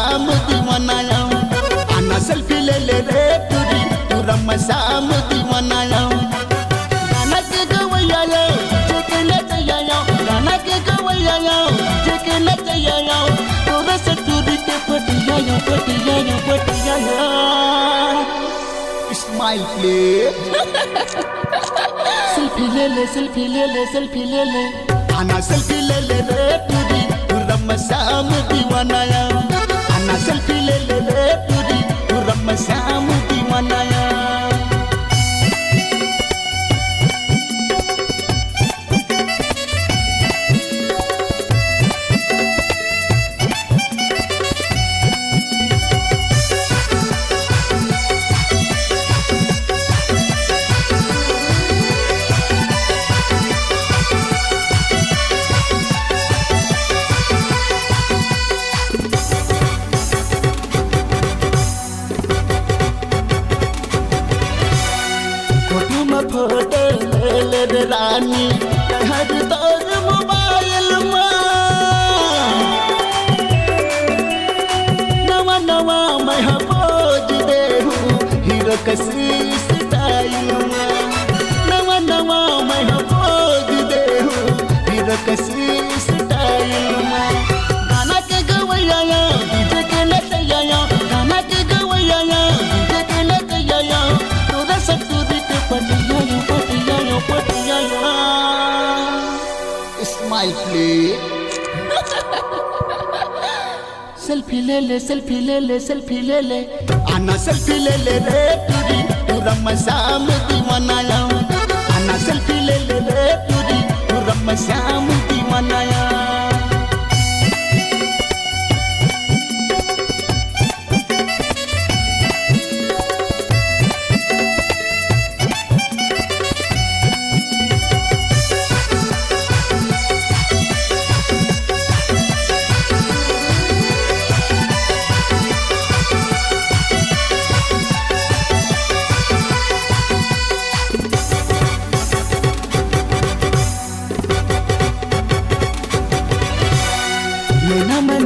श्याम दीवाना आना सेल्फी ले ले रे तुरी तू रम श्याम दीवाना गाना के गवैया जेके नचैया गाना के गवैया जेके नचैया तोरे से तुरी के पटिया स्माइल प्लीज सेल्फी ले ले सेल्फी ले ले सेल्फी ले ले आना सेल्फी ले ले रे तुरी तू रम श्याम दीवाना आना सेल्फी ले ले रे तुरी तू रम श्याम दीवाना फोटो ले ले रानी हर दौर मोबाइल में नवा नवा मैं पोज दे हीरो कसी स्टाइल में नवा नवा मैं पोज दे हीरो कसी स्टाइल में गाना के गवैया डीजे के नचैया गाना के गवैया डीजे के नचैया तोरा सतुरी के पटिया स्माइल प्लीज सेल्फी ले ले सेल्फी ले ले सेल्फी ले ले आना सेल्फी ले ले रे तुरी तू रम श्याम दीवाना आना सेल्फी ले ले रे तुरी तू रम श्याम दीवाना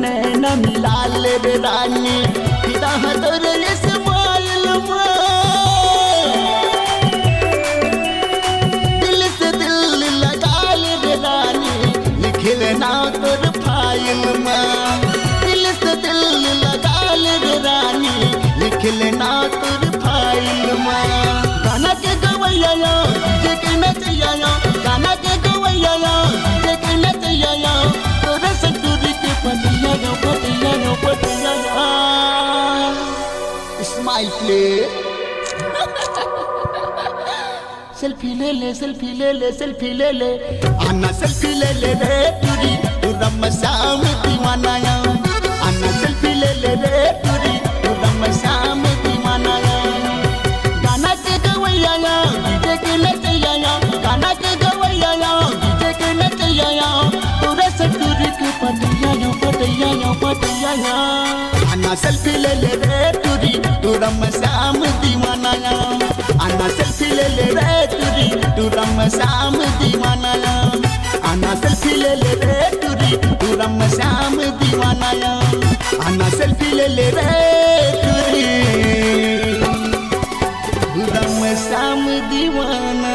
नैना मिला ले रे रानी पिता हदर स्माइल दिल से दिल लगा ले रे रानी लिख लेना तोर फाइल में दिल से दिल लगा ले रे रानी लिख लेना तोर फाइल में गाना के गवैया जेके नचैया गाना के गवैया जेके नचैया तोरे से दूरी के पटिया स्माइल प्लीज सेल्फी ले ले सेल्फी ले ले सेल्फी ले ले आना सेल्फी ले ले रे तुरी तू रम श्याम दीवाना आना सेल्फी ले ले रे तुरी तू रम श्याम दीवाना गाना के गवैया डीजे के नचैया गाना के गवैया डीजे के नचैया तोरे से दूरी के पटिया आना सेल्फी ले ले रे तुरी तू रम श्याम दीवाना आना सेल्फी ले ले रे तुरी तू रम श्याम दीवाना आना सेल्फी ले ले रे तुरी तू रम श्याम दीवाना आना सेल्फी ले ले रे तुरी तू रम श्याम दीवाना